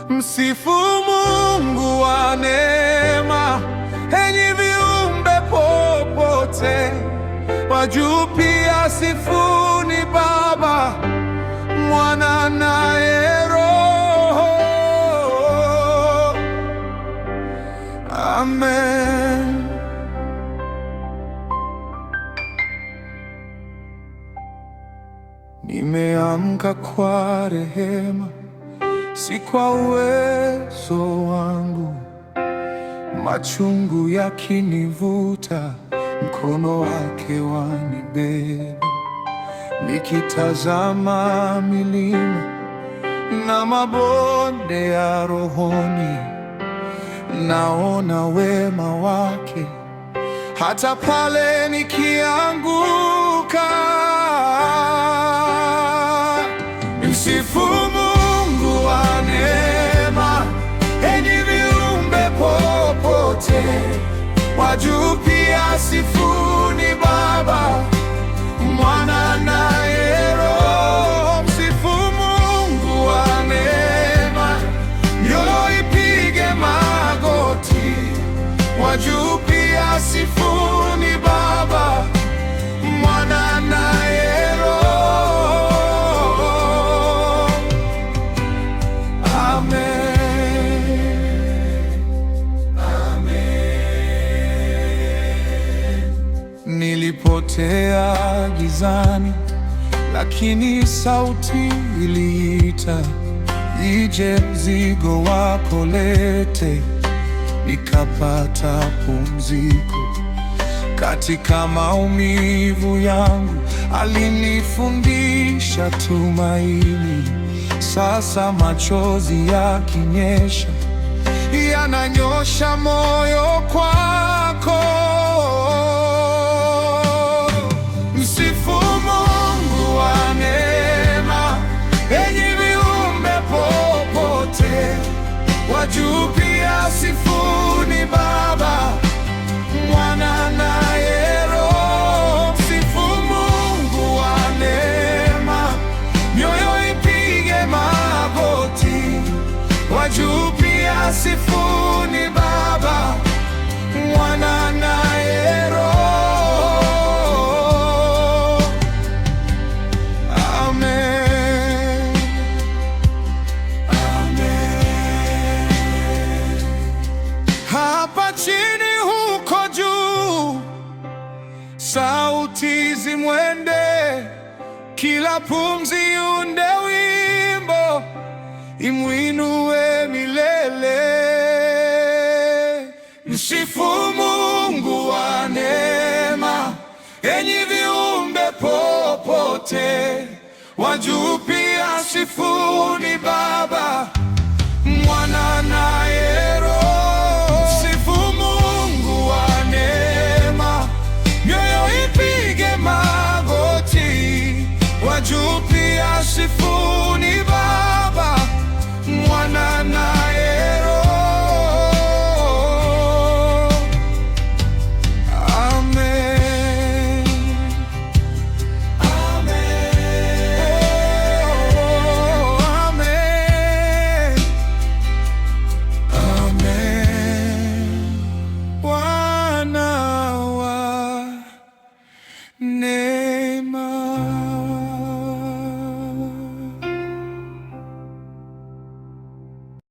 Msifu Mungu wa neema, enyi viumbe popote. Wa juu pia sifuni Baba, Mwana naye Roho. Amen. Nimeamka kwa rehema, si kwa uwezo wangu. Machungu yakinivuta, mkono wake wanibeba. Nikitazama milima na mabonde ya rohoni, naona wema wake hata pale nikianguka. Msifu Mungu wa neema, enyi viumbe popote. Wa juu pia sifuni Baba, Mwana naye Roho. Msifu Mungu wa neema, mioyo ipige magoti. Wa juu pia sifuni Baba, Mwana naye Roho. Nilipotea gizani, lakini sauti iliita, ije mzigo wako lete. Nikapata pumziko katika maumivu yangu, alinifundisha tumaini. Sasa machozi yakinyesha, yananyosha moyo kwako. Msifu Mungu wa neema, enyi viumbe popote. Wa juu pia sifuni Baba, Mwana naye Roho. Msifu Mungu wa neema, mioyo ipige magoti. Wa juu pia sifuni Baba, Mwana naye Roho. Hapa chini huko juu, sauti zimwende, kila pumzi iunde wimbo, imwinue milele. Msifu Mungu wa neema, enyi viumbe popote. Wa juu pia sifuni Baba, Mwana naye Roho. Wa juu pia sifuni Baba, Mwana na